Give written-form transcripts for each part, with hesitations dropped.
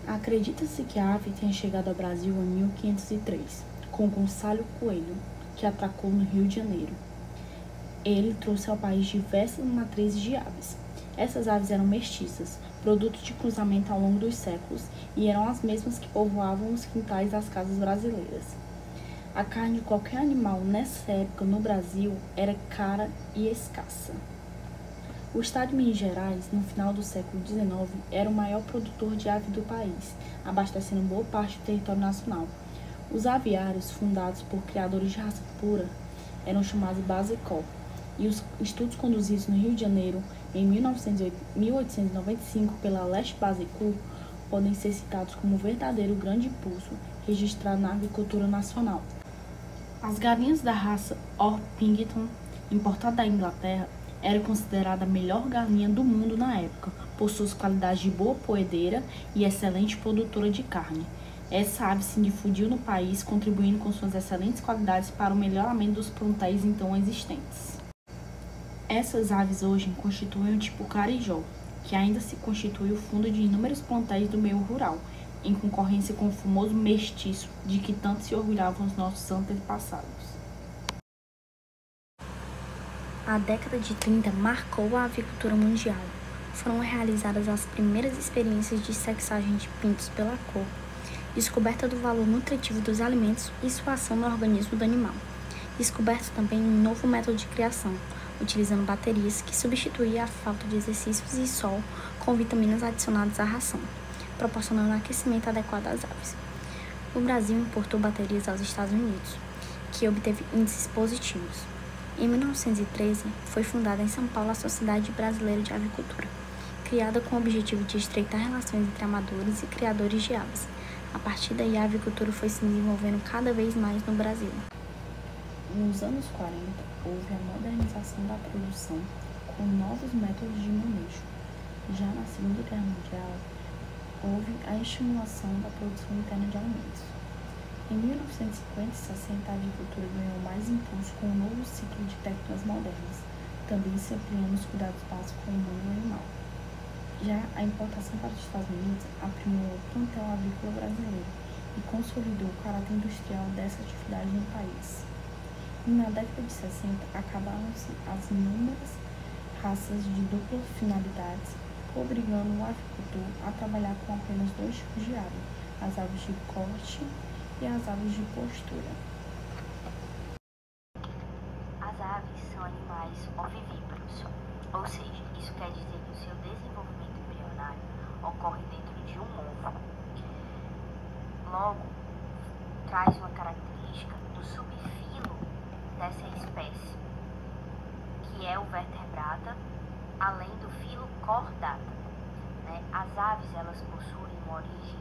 Acredita-se que a ave tenha chegado ao Brasil em 1503, com Gonçalo Coelho, que atracou no Rio de Janeiro. Ele trouxe ao país diversas matrizes de aves. Essas aves eram mestiças, produto de cruzamento ao longo dos séculos, e eram as mesmas que povoavam os quintais das casas brasileiras. A carne de qualquer animal nessa época no Brasil era cara e escassa. O estado de Minas Gerais, no final do século XIX, era o maior produtor de ave do país, abastecendo boa parte do território nacional. Os aviários, fundados por criadores de raça pura, eram chamados Basecó, e os estudos conduzidos no Rio de Janeiro em 1895 pela Leste Basecourt podem ser citados como um verdadeiro grande impulso registrado na agricultura nacional. As galinhas da raça Orpington, importada da Inglaterra, era considerada a melhor galinha do mundo na época, por suas qualidades de boa poedeira e excelente produtora de carne. Essa ave se difundiu no país, contribuindo com suas excelentes qualidades para o melhoramento dos plantéis então existentes. Essas aves hoje constituem o tipo carijó, que ainda se constitui o fundo de inúmeros plantéis do meio rural, em concorrência com o famoso mestiço de que tanto se orgulhavam os nossos antepassados. A década de 30 marcou a avicultura mundial. Foram realizadas as primeiras experiências de sexagem de pintos pela cor, descoberta do valor nutritivo dos alimentos e sua ação no organismo do animal. Descoberto também um novo método de criação, utilizando baterias que substituía a falta de exercícios e sol com vitaminas adicionadas à ração, proporcionando aquecimento adequado às aves. O Brasil importou baterias aos Estados Unidos, que obteve índices positivos. Em 1913, foi fundada em São Paulo a Sociedade Brasileira de Avicultura, criada com o objetivo de estreitar relações entre amadores e criadores de aves. A partir daí, a avicultura foi se desenvolvendo cada vez mais no Brasil. Nos anos 40, houve a modernização da produção com novos métodos de manejo. Já na Segunda Guerra Mundial, houve a estimulação da produção interna de alimentos. Em 1950 e 60, a agricultura ganhou mais impulso com um novo ciclo de técnicas modernas, também se ampliando os cuidados básicos com o humano e o animal. Já a importação para os Estados Unidos aprimou o plantel agrícola brasileiro e consolidou o caráter industrial dessa atividade no país. E na década de 60, acabaram-se as inúmeras raças de dupla finalidade, obrigando o avicultor a trabalhar com apenas dois tipos de ave, as aves de corte e as aves de postura. As aves são animais ovivíparos, ou seja, isso quer dizer que o seu desenvolvimento embrionário ocorre dentro de um ovo. Logo, traz uma característica do subfilo dessa espécie, que é o vertebrata, além do filo cordata. As aves elas possuem uma origem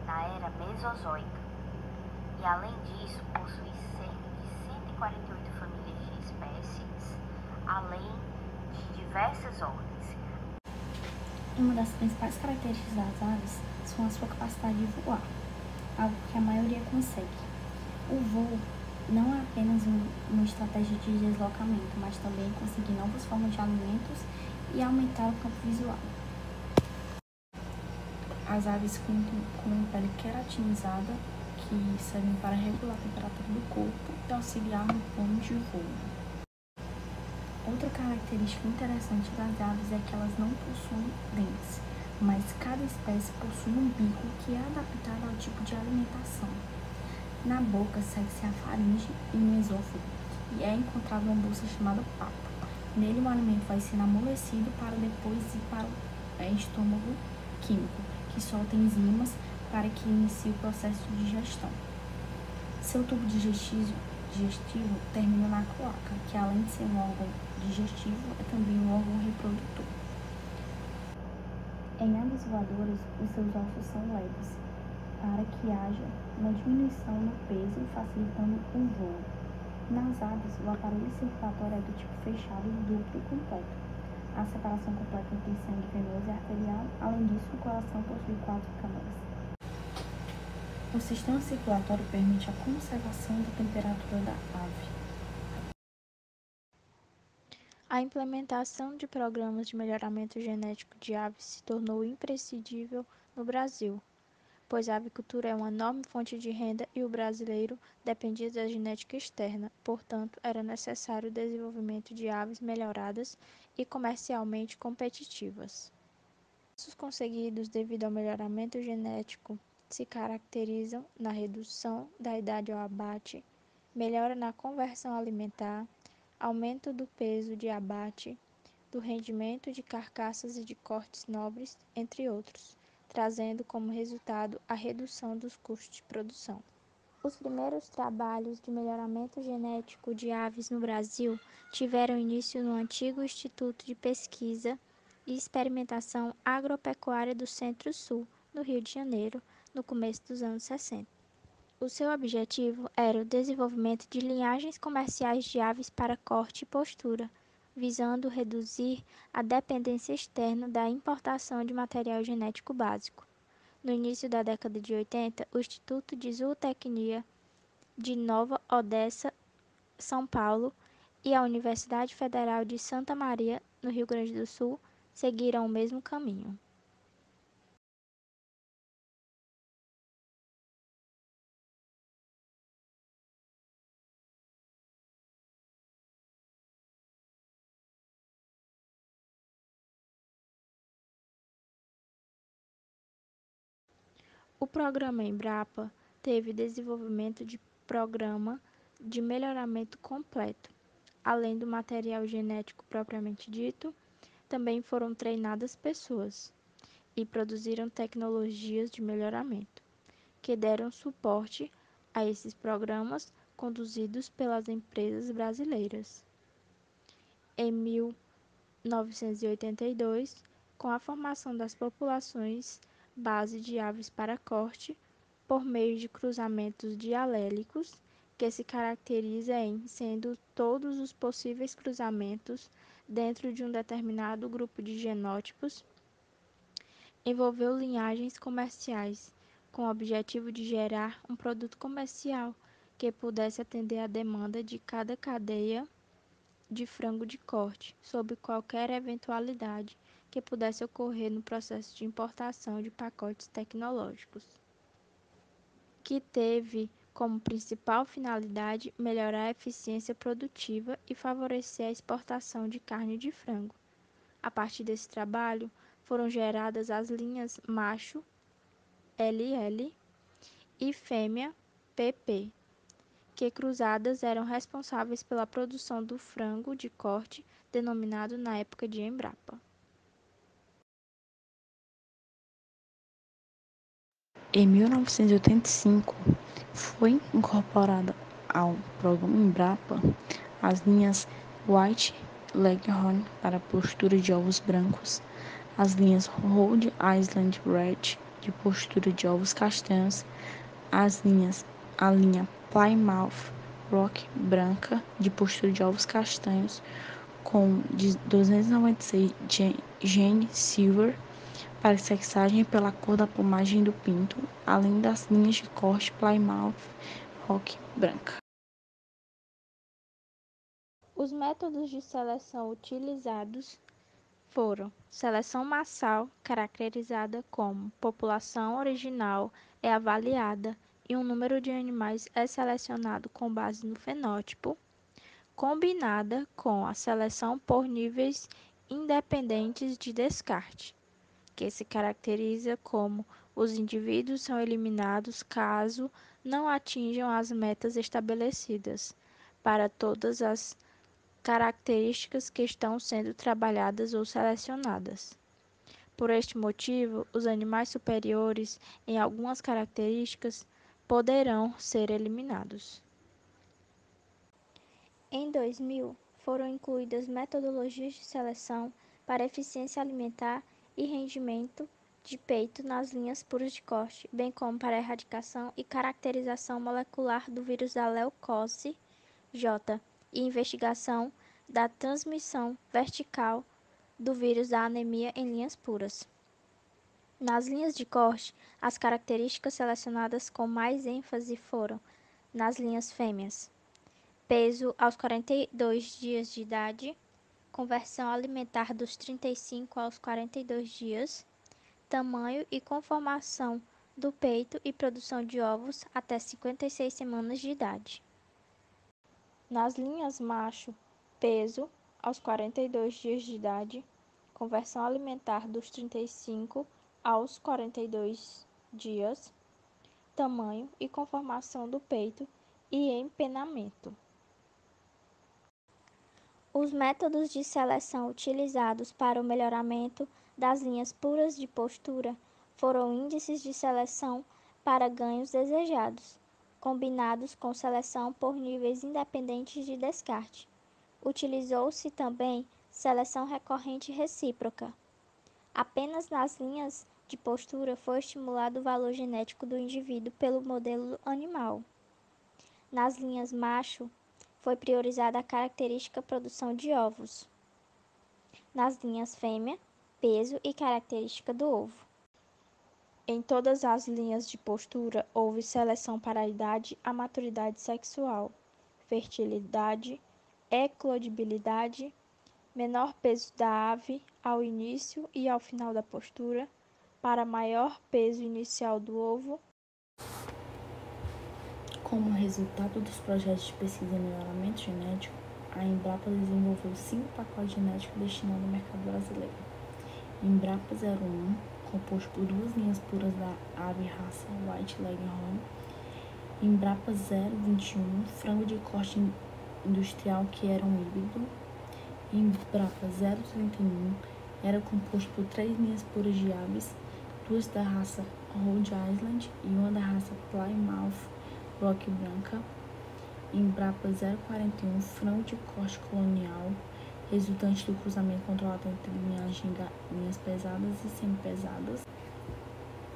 na era Mesozoica e, além disso, possuem cerca de 148 famílias de espécies, além de diversas ordens. Uma das principais características das aves são a sua capacidade de voar, algo que a maioria consegue. O voo não é apenas uma estratégia de deslocamento, mas também conseguir novas formas de alimentos e aumentar o campo visual. As aves contam com uma pele queratinizada que servem para regular a temperatura do corpo e auxiliar no plano de voo. Outra característica interessante das aves é que elas não possuem dentes, mas cada espécie possui um bico que é adaptado ao tipo de alimentação. Na boca segue-se a faringe e o mesófago, e é encontrada uma bolsa chamada papo. Nele o alimento vai sendo amolecido para depois ir para o estômago químico, que solta enzimas para que inicie o processo de digestão. Seu tubo digestivo termina na cloaca, que além de ser um órgão digestivo, é também um órgão reprodutor. Em aves voadoras, os seus ossos são leves, para que haja uma diminuição no peso, facilitando o voo. Nas aves, o aparelho circulatório é do tipo fechado, duplo e completo. A separação completa entre sangue venoso e arterial. Além disso, o coração possui 4 câmaras. O sistema circulatório permite a conservação da temperatura da ave. A implementação de programas de melhoramento genético de aves se tornou imprescindível no Brasil. pois a avicultura é uma enorme fonte de renda e o brasileiro dependia da genética externa, portanto, era necessário o desenvolvimento de aves melhoradas e comercialmente competitivas. Os conseguidos devido ao melhoramento genético se caracterizam na redução da idade ao abate, melhora na conversão alimentar, aumento do peso de abate, do rendimento de carcaças e de cortes nobres, entre outros, trazendo como resultado a redução dos custos de produção. Os primeiros trabalhos de melhoramento genético de aves no Brasil tiveram início no antigo Instituto de Pesquisa e Experimentação Agropecuária do Centro-Sul, no Rio de Janeiro, no começo dos anos 60. O seu objetivo era o desenvolvimento de linhagens comerciais de aves para corte e postura, visando reduzir a dependência externa da importação de material genético básico. No início da década de 80, o Instituto de Zootecnia de Nova Odessa, São Paulo, e a Universidade Federal de Santa Maria, no Rio Grande do Sul, seguiram o mesmo caminho. O programa Embrapa teve desenvolvimento de programa de melhoramento completo. Além do material genético propriamente dito, também foram treinadas pessoas e produziram tecnologias de melhoramento, que deram suporte a esses programas conduzidos pelas empresas brasileiras. Em 1982, com a formação das populações base de aves para corte, por meio de cruzamentos dialélicos, que se caracteriza em sendo todos os possíveis cruzamentos dentro de um determinado grupo de genótipos, envolveu linhagens comerciais, com o objetivo de gerar um produto comercial que pudesse atender à demanda de cada cadeia de frango de corte, sob qualquer eventualidade que pudesse ocorrer no processo de importação de pacotes tecnológicos, que teve como principal finalidade melhorar a eficiência produtiva e favorecer a exportação de carne de frango. A partir desse trabalho, foram geradas as linhas macho LL e fêmea PP, que cruzadas eram responsáveis pela produção do frango de corte, denominado na época de Embrapa. Em 1985, foi incorporada ao programa Embrapa as linhas White Leghorn para postura de ovos brancos, as linhas Rhode Island Red de postura de ovos castanhos, a linha Plymouth Rock branca de postura de ovos castanhos com 296 gene silver para sexagem pela cor da plumagem do pinto, além das linhas de corte Plymouth Rock branca. Os métodos de seleção utilizados foram seleção massal, caracterizada como população original é avaliada e um número de animais é selecionado com base no fenótipo, combinada com a seleção por níveis independentes de descarte, que se caracteriza como os indivíduos são eliminados caso não atinjam as metas estabelecidas para todas as características que estão sendo trabalhadas ou selecionadas. Por este motivo, os animais superiores em algumas características poderão ser eliminados. Em 2000, foram incluídas metodologias de seleção para eficiência alimentar e rendimento de peito nas linhas puras de corte, bem como para a erradicação e caracterização molecular do vírus da leucose J e investigação da transmissão vertical do vírus da anemia em linhas puras. Nas linhas de corte, as características selecionadas com mais ênfase foram nas linhas fêmeas: peso aos 42 dias de idade, conversão alimentar dos 35 aos 42 dias, tamanho e conformação do peito e produção de ovos até 56 semanas de idade. Nas linhas macho, peso aos 42 dias de idade, conversão alimentar dos 35 aos 42 dias, tamanho e conformação do peito e empenamento. Os métodos de seleção utilizados para o melhoramento das linhas puras de postura foram índices de seleção para ganhos desejados, combinados com seleção por níveis independentes de descarte. Utilizou-se também seleção recorrente recíproca. Apenas nas linhas de postura foi estimulado o valor genético do indivíduo pelo modelo animal. Nas linhas macho, foi priorizada a característica produção de ovos. Nas linhas fêmea, peso e característica do ovo. Em todas as linhas de postura, houve seleção para a idade à maturidade sexual, fertilidade, eclodibilidade, menor peso da ave ao início e ao final da postura, para maior peso inicial do ovo. Como resultado dos projetos de pesquisa e melhoramento genético, a Embrapa desenvolveu 5 pacotes genéticos destinados ao mercado brasileiro. Embrapa 01, composto por 2 linhas puras da ave raça White Leghorn. Embrapa 021, frango de corte industrial que era um híbrido. Embrapa 031 era composto por 3 linhas puras de aves, 2 da raça Rhode Island e 1 da raça Plymouth Rock branca. Embrapa 041, frango de corte colonial, resultante do cruzamento controlado entre linhas pesadas e semi-pesadas.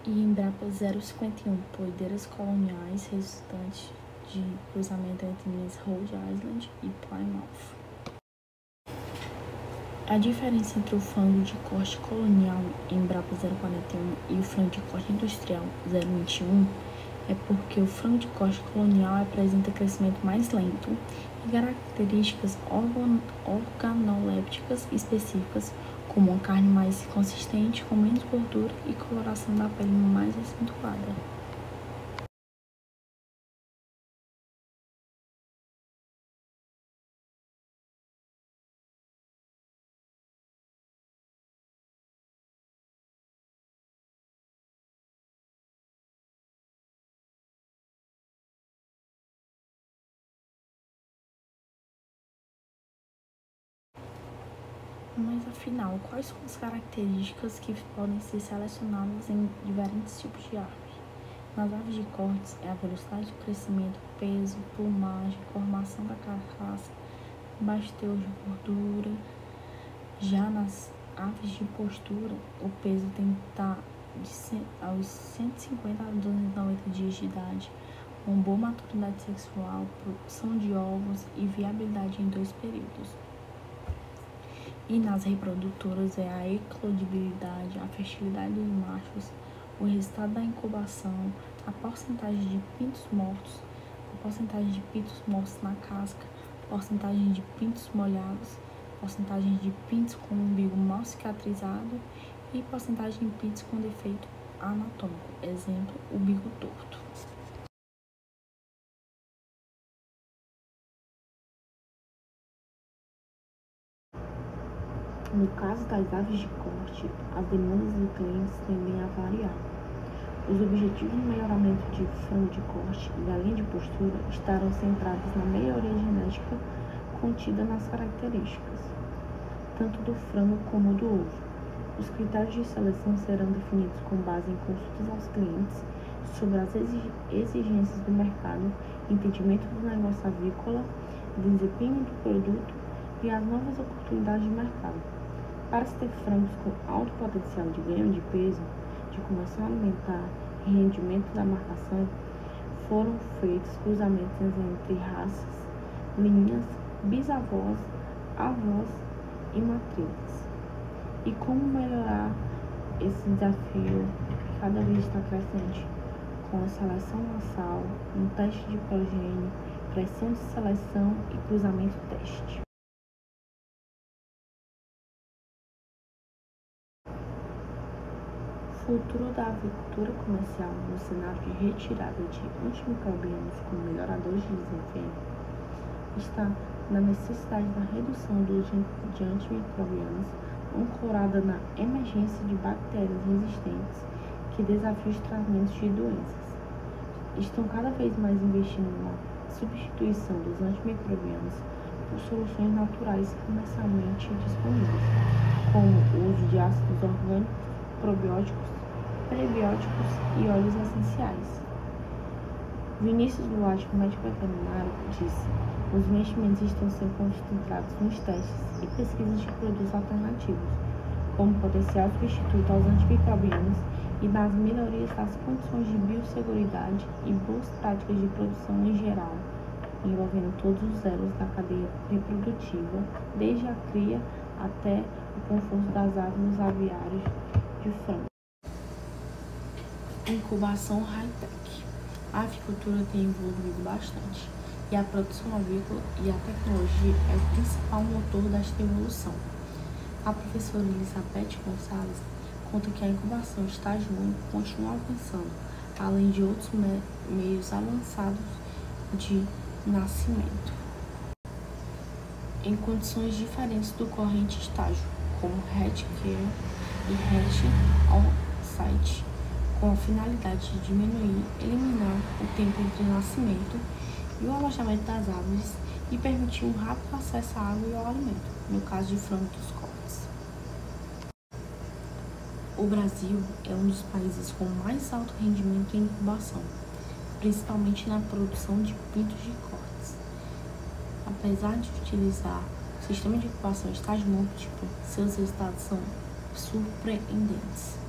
E Embrapa 051, poedeiras coloniais, resultante de cruzamento entre linhas Rhode Island e Plymouth. A diferença entre o frango de corte colonial Embrapa 041 e o frango de corte industrial 021 é porque o frango de corte colonial apresenta crescimento mais lento e características organolépticas específicas, como uma carne mais consistente, com menos gordura e coloração da pele mais acentuada. Mas afinal, quais são as características que podem ser selecionadas em diferentes tipos de aves? Nas aves de cortes, é a velocidade de crescimento, peso, plumagem, formação da carcaça, baixo teor de gordura. Já nas aves de postura, o peso tem que estar aos 150 a 290 dias de idade, com boa maturidade sexual, produção de ovos e viabilidade em 2 períodos. E nas reprodutoras é a eclodibilidade, a fertilidade dos machos, o resultado da incubação, a porcentagem de pintos mortos, a porcentagem de pintos mortos na casca, a porcentagem de pintos molhados, a porcentagem de pintos com o umbigo mal cicatrizado e porcentagem de pintos com defeito anatômico, exemplo, umbigo torto. No caso das aves de corte, as demandas dos clientes tendem a variar. Os objetivos de melhoramento de frango de corte e da linha de postura estarão centrados na melhoria genética contida nas características, tanto do frango como do ovo. Os critérios de seleção serão definidos com base em consultas aos clientes sobre as exigências do mercado, entendimento do negócio avícola, desempenho do produto e as novas oportunidades de mercado. Para se ter frangos com alto potencial de ganho de peso, de conversão alimentar e rendimento da marcação, foram feitos cruzamentos entre raças, linhas, bisavós, avós e matrizes. E como melhorar esse desafio que cada vez está crescente? Com a seleção massal, um teste de progênio, pressão de seleção e cruzamento teste. futuro da avicultura comercial no cenário de retirada de antimicrobianos como melhoradores de desempenho está na necessidade da redução do uso de antimicrobianos, ancorada na emergência de bactérias resistentes que desafiam os tratamentos de doenças. Estão cada vez mais investindo na substituição dos antimicrobianos por soluções naturais comercialmente disponíveis, como o uso de ácidos orgânicos, probióticos, prebióticos e óleos essenciais. Vinícius Duarte, médico veterinário, disse: os investimentos estão sendo concentrados nos testes e pesquisas de produtos alternativos, como potencial substituto aos antimicrobianos e nas melhorias das condições de biosseguridade e boas práticas de produção em geral, envolvendo todos os elos da cadeia reprodutiva, desde a cria até o conforto das aves aviários de frango. Incubação high-tech. A avicultura tem evoluído bastante e a produção avícola e a tecnologia é o principal motor desta evolução. A professora Elizabeth Gonçalves conta que a incubação estágio único continua avançando, além de outros meios avançados de nascimento, em condições diferentes do corrente estágio, como hatch care e hatch on-site, com a finalidade de diminuir, eliminar o tempo entre o nascimento e o alojamento das aves e permitir um rápido acesso à água e ao alimento, no caso de frango dos cortes. O Brasil é um dos países com mais alto rendimento em incubação, principalmente na produção de pintos de cortes. Apesar de utilizar o sistema de incubação estágio múltiplo, seus resultados são surpreendentes.